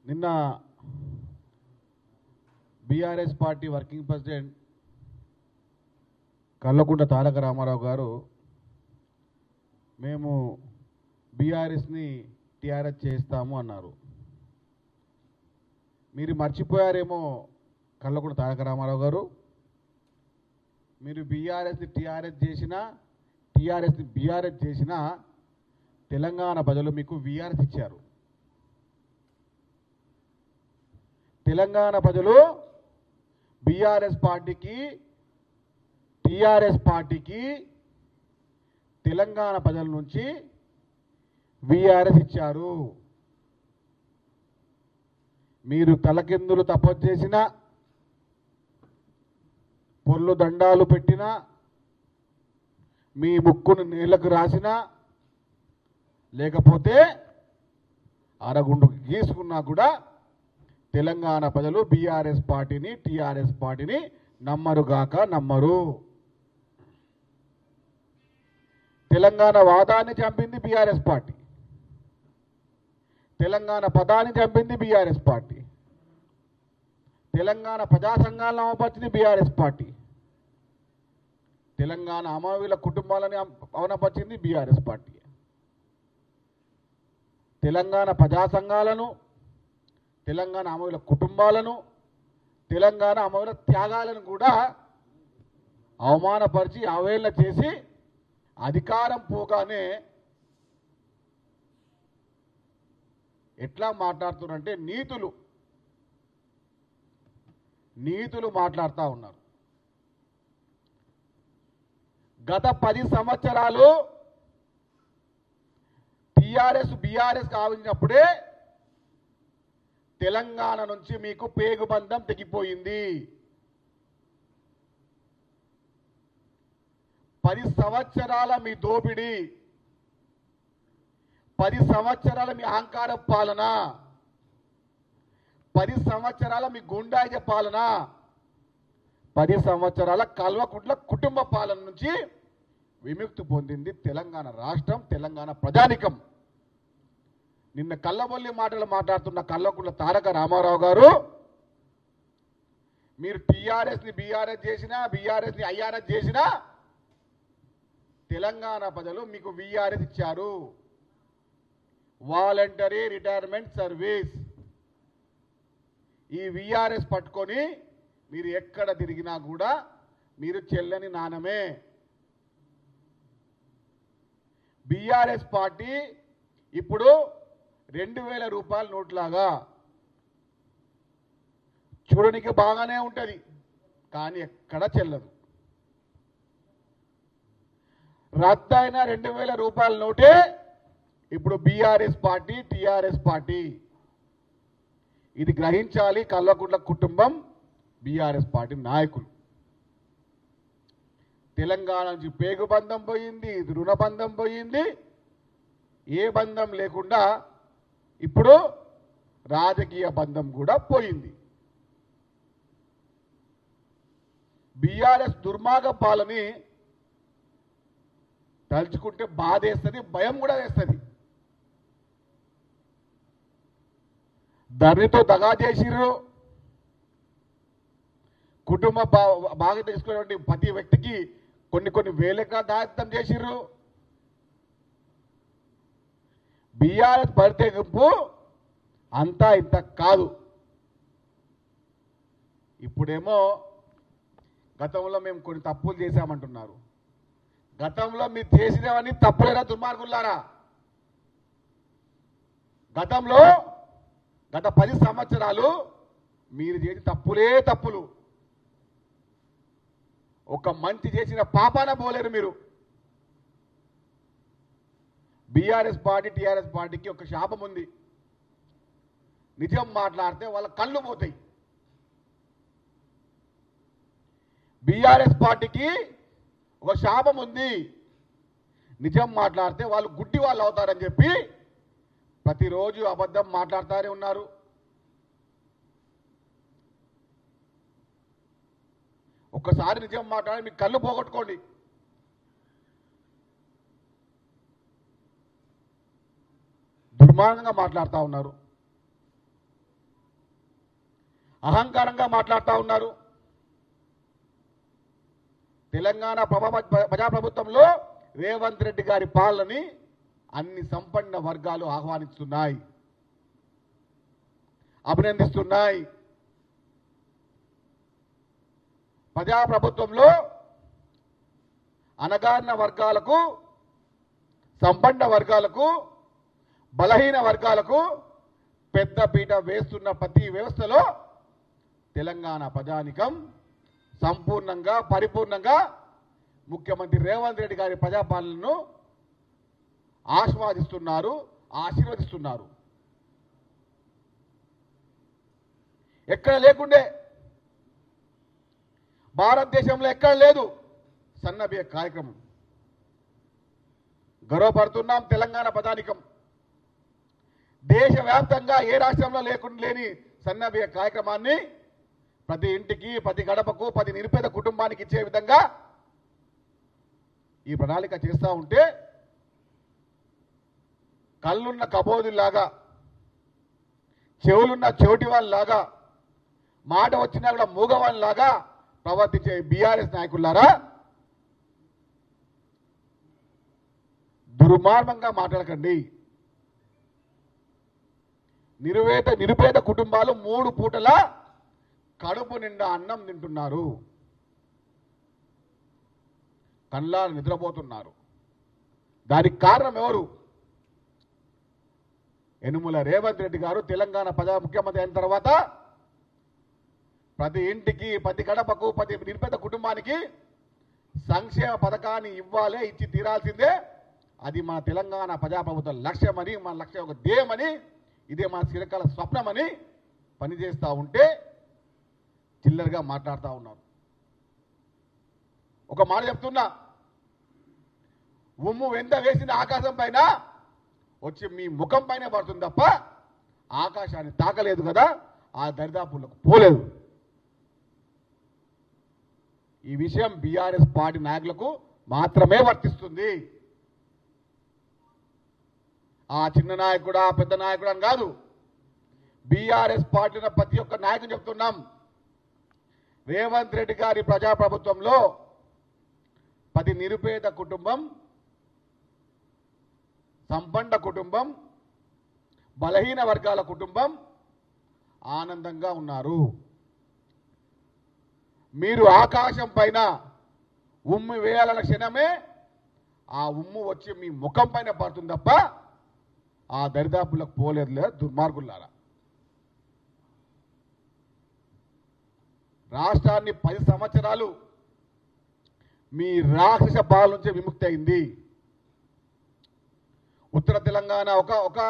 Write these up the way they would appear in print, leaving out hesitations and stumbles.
నిన్న BRS party working president Kalvakuntla Taraka Rama Rao గారు మేము బీఆర్ఎస్ని టీఆర్ఎస్ చేస్తాము అన్నారు. మీరు మర్చిపోయారేమో కల్వకుంట్ల తారక రామారావు గారు, మీరు బీఆర్ఎస్ని టీఆర్ఎస్ చేసినా టీఆర్ఎస్ని బీఆర్ఎస్ చేసినా తెలంగాణ ప్రజలు మీకు వీఆర్ఎస్ ఇచ్చారు. తెలంగాణ ప్రజలు బీఆర్ఎస్ పార్టీకి టీఆర్ఎస్ పార్టీకి తెలంగాణ ప్రజల నుంచి వీఆర్ఎస్ ఇచ్చారు. మీరు తలకిందులు తపస్సు చేసినా, పొర్లు దండాలు పెట్టినా, మీ ముక్కును నీళ్లకు రాసినా, లేకపోతే అరగుండుకు గీసుకున్నా కూడా తెలంగాణ ప్రజలు బీఆర్ఎస్ పార్టీని టీఆర్ఎస్ పార్టీని నమ్మరుగాక నమ్మరు. తెలంగాణ వాదాన్ని చంపింది బీఆర్ఎస్ పార్టీ, తెలంగాణ పదాన్ని చంపింది బీఆర్ఎస్ పార్టీ, తెలంగాణ ప్రజా సంఘాలను అవపరిచింది బీఆర్ఎస్ పార్టీ, తెలంగాణ అమరవీరుల కుటుంబాలని అవనపరిచింది బీఆర్ఎస్ పార్టీ. తెలంగాణ ప్రజా సంఘాలను, తెలంగాణ అమరుల కుటుంబాలను, తెలంగాణ అమరుల త్యాగాలను కూడా అవమానపరిచి అవహేళన చేసి అధికారం పోగానే ఎట్లా మాట్లాడుతున్నారంటే నీతులు మాట్లాడుతూ ఉన్నారు. గత 10 సంవత్సరాలు టీఆర్ఎస్ బీఆర్ఎస్ కావించినప్పుడే తెలంగాణ నుంచి మీకు పేగుబంధం తెగిపోయింది. 10 సంవత్సరాల మీ దోపిడీ, 10 సంవత్సరాల మీ అహంకార పాలన, 10 సంవత్సరాల మీ గుండాయిజ పాలన, 10 సంవత్సరాల కల్వకుంట్ల కుటుంబ పాలన నుంచి విముక్తి పొందింది తెలంగాణ రాష్ట్రం, తెలంగాణ ప్రజానికం. నిన్న కల్లబొల్లి మాటలు మాట్లాడుతున్న కల్వకుంట్ల తారక రామారావు గారు, మీరు టీఆర్ఎస్ని బీఆర్ఎస్ చేసినా బీఆర్ఎస్ని ఐఆర్ఎస్ చేసినా తెలంగాణ ప్రజలు మీకు వీఆర్ఎస్ ఇచ్చారు, వాలంటరీ రిటైర్మెంట్ సర్వీస్. ఈ వీఆర్ఎస్ పట్టుకొని మీరు ఎక్కడ తిరిగినా కూడా మీరు చెల్లని నాణమే. బీఆర్ఎస్ పార్టీ ఇప్పుడు 2000 రూపాయల నోట్లాగా చూడడానికి బాగానే ఉంటుంది, కానీ ఎక్కడ చెల్లదు. రద్దయిన 2000 రూపాయల నోటే ఇప్పుడు బీఆర్ఎస్ పార్టీ టీఆర్ఎస్ పార్టీ. ఇది గ్రహించాలి కల్వకుంట్ల కుటుంబం, బీఆర్ఎస్ పార్టీ నాయకులు. తెలంగాణ నుంచి పేగుబంధం పోయింది, రుణబంధం పోయింది, ఏ బంధం లేకుండా ఇప్పుడు రాజకీయ బంధం కూడా పోయింది. బీఆర్ఎస్ దుర్మార్గ పాలని తలుచుకుంటే బాధేస్తుంది, భయం కూడా వేస్తుంది. ధరణితో దగా చేసిర్రు, కుటుంబ బాగా తీసుకునేటువంటి ప్రతి వ్యక్తికి కొన్ని వేలగా దాయిత్వం చేసిర్రు. బీఆర్ఎస్ బరితెగింపు అంతా ఇంత కాదు. ఇప్పుడేమో గతంలో మేము కొన్ని తప్పులు చేశామంటున్నారు. గతంలో మీరు చేసినవన్నీ తప్పులేరా దుర్మార్గులారా? గతంలో గత 10 సంవత్సరాలు మీరు చేసిన తప్పులే తప్పులు. ఒక మంచి చేసిన పాపాన పోలేరు మీరు. బీఆర్ఎస్ పార్టీ టీఆర్ఎస్ పార్టీకి ఒక శాపం ఉంది, నిజం మాట్లాడితే వాళ్ళ కళ్ళు పోతాయి. బీఆర్ఎస్ పార్టీకి ఒక శాపం ఉంది, నిజం మాట్లాడితే వాళ్ళు గుడ్డి వాళ్ళు అవుతారని చెప్పి ప్రతిరోజు అబద్ధం మాట్లాడుతూనే ఉన్నారు. ఒక్కసారి నిజం మాట్లాడి మీ కళ్ళు పోగొట్టుకోండి. దుర్మార్గంగా మాట్లాడుతూ ఉన్నారు. అహంకారంగా మాట్లాడుతూ ఉన్నారు. తెలంగాణ ప్రజాప్రభుత్వంలో రేవంత్ రెడ్డి గారి పాలనని అన్ని సంపన్న వర్గాలు ఆహ్వానిస్తున్నాయి, అభినందిస్తున్నాయి. ప్రజాప్రభుత్వంలో అణగారిన వర్గాలకు, సంపన్న వర్గాలకు, బలహీన వర్గాలకు పెద్దపీట వేస్తున్న ప్రతి వ్యవస్థలో తెలంగాణ ప్రజానికం సంపూర్ణంగా, పరిపూర్ణంగా ముఖ్యమంత్రి రేవంత్ రెడ్డి గారి ప్రజాపాలనను ఆస్వాదిస్తున్నారు, ఆశీర్వదిస్తున్నారు. ఎక్కడ లేకుండే, భారతదేశంలో ఎక్కడ లేదు సన్నబియ్య కార్యక్రమం. గర్వపడుతున్నాం తెలంగాణ ప్రజానికం. దేశవ్యాప్తంగా ఏ రాష్ట్రంలో లేని సన్నబియ్య కార్యక్రమాన్ని ప్రతి ఇంటికి, ప్రతి గడపకు, ప్రతి నిరుపేద కుటుంబానికి ఇచ్చే విధంగా ఈ ప్రణాళిక చేస్తూ ఉంటే కళ్ళున్న కబోదుల్లాగా, చెవులున్న చెవిటి వాళ్ళలాగా, మాట వచ్చినా కూడా మూగవాళ్ళలాగా ప్రవర్తించే బీఆర్ఎస్ నాయకులారా, దుర్మార్గంగా మాట్లాడకండి. నిరుపేద కుటుంబాలు 3 పూటల కడుపు నిండా అన్నం తింటున్నారు, కళ్ళారు నిద్రపోతున్నారు. దానికి కారణం ఎవరు? యనుమల రేవంత్ రెడ్డి గారు తెలంగాణ ముఖ్యమంత్రి అయిన తర్వాత ప్రతి ఇంటికి, ప్రతి గడపకు, ప్రతి నిరుపేద కుటుంబానికి సంక్షేమ పథకాన్ని ఇవ్వాలే, ఇచ్చి తీరాల్సిందే. అది మన తెలంగాణ ప్రజాప్రభుత్వ లక్ష్యమని, మన లక్ష్యం ఒక ధ్యేయమని, ఇదే మన చిరకాల స్వప్నమని పనిచేస్తూ ఉంటే చిల్లరగా మాట్లాడుతూ ఉన్నారు. ఒక మాట చెప్తున్నా, ఉమ్ము ఎంత వేసిన ఆకాశం పైన వచ్చి మీ ముఖం పైన పడుతుంది తప్ప ఆకాశాన్ని తాకలేదు కదా, ఆ దరిదాపులకు పోలేదు. ఈ విషయం బీఆర్ఎస్ పార్టీ నాయకులకు మాత్రమే వర్తిస్తుంది. ఆ చిన్న నాయకుడు, ఆ పెద్ద నాయకుడు అని కాదు, బీఆర్ఎస్ పార్టీలో ప్రతి ఒక్క నాయకుడు చెప్తున్నాం. రేవంత్ రెడ్డి గారి ప్రజాప్రభుత్వంలో ప్రతి నిరుపేద కుటుంబం, సంపన్న కుటుంబం, బలహీన వర్గాల కుటుంబం ఆనందంగా ఉన్నారు. మీరు ఆకాశం పైన ఉమ్ము వేయాలన్న క్షణమే ఆ ఉమ్ము వచ్చి మీ ముఖం పైన పడుతుంది తప్ప ఆ దరిదాపులకు పోలేదు లేదా దుర్మార్గులారా. రాష్ట్రాన్ని 10 సంవత్సరాలు మీ రాక్షస పాలన నుంచి విముక్తి అయింది. ఉత్తర తెలంగాణ ఒక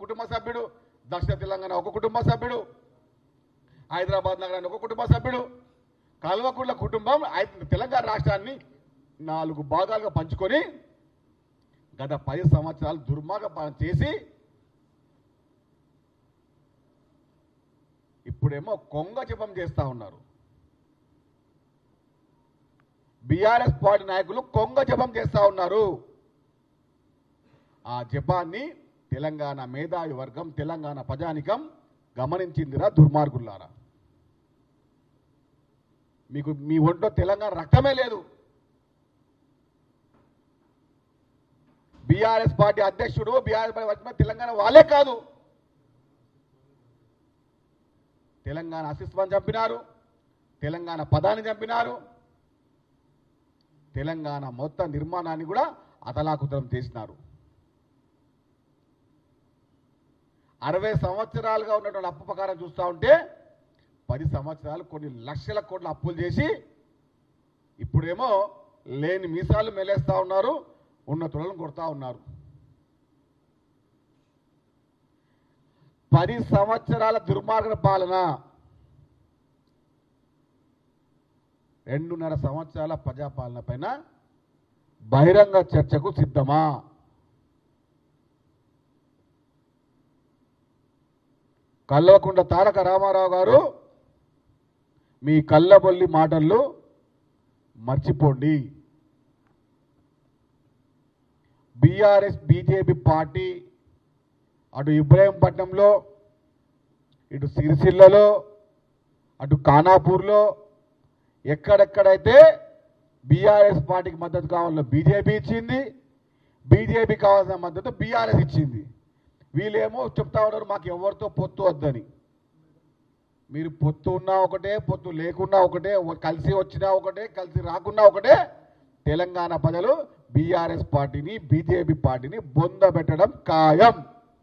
కుటుంబ సభ్యుడు, దక్షిణ తెలంగాణ ఒక కుటుంబ సభ్యుడు, హైదరాబాద్ నగరాన్ని ఒక కుటుంబ సభ్యుడు, కల్వకుంట్ల కుటుంబం తెలంగాణ రాష్ట్రాన్ని 4 భాగాలుగా పంచుకొని గత 10 సంవత్సరాలు దుర్మార్గ పాలన చేసి ఇప్పుడేమో కొంగ జపం చేస్తూ ఉన్నారు. బీఆర్ఎస్ పార్టీ నాయకులు కొంగ జపం చేస్తూ ఉన్నారు. ఆ జపాన్ని తెలంగాణ మేధావి వర్గం, తెలంగాణ ప్రజానికం గమనించిందిరా దుర్మార్గులారా. మీకు మీ ఒంట్లో తెలంగాణ రక్తమే లేదు. బీఆర్ఎస్ పార్టీ అధ్యక్షుడు, బీఆర్ఎస్ పార్టీ తెలంగాణ వాళ్ళే కాదు, తెలంగాణ అస్తిత్వాన్ని చంపినారు, తెలంగాణ పదాన్ని చంపినారు, తెలంగాణ మొత్తం నిర్మాణాన్ని కూడా అతలాకుతలం చేసినారు. 60 సంవత్సరాలుగా ఉన్నటువంటి అప్పు ప్రకారం చూస్తూ ఉంటే 10 సంవత్సరాలు కొన్ని లక్షల కోట్ల అప్పులు చేసి ఇప్పుడేమో లేని మీసాలు మెలేస్తూ ఉన్నారు, ఉన్న తులను కొడతా ఉన్నారు. 10 సంవత్సరాల దుర్మార్గ పాలన, 2.5 సంవత్సరాల ప్రజాపాలన పైన బహిరంగ చర్చకు సిద్ధమా? కల్వకుంట్ల తారక రామారావు గారు మీ కళ్ళబొల్లి మాటలు మర్చిపోండి. బీఆర్ఎస్ బీజేపీ పార్టీ అటు ఇబ్రాహీంపట్నంలో, ఇటు సిరిసిల్లలో, అటు ఖానాపూర్లో ఎక్కడెక్కడైతే బీఆర్ఎస్ పార్టీకి మద్దతు కావాలో బీజేపీ ఇచ్చింది, బీజేపీ కావాల్సిన మద్దతు బీఆర్ఎస్ ఇచ్చింది. వీళ్ళేమో చెప్తా ఉన్నారు మాకు ఎవరితో పొత్తు వద్దని. మీరు పొత్తు ఉన్నా ఒకటే, పొత్తు లేకున్నా ఒకటే, కలిసి వచ్చినా ఒకటే, కలిసి రాకున్నా ఒకటే. తెలంగాణ ప్రజలు బీఆర్ఎస్ పార్టీని, బీజేపీ పార్టీని బొంద పెట్టడం ఖాయం.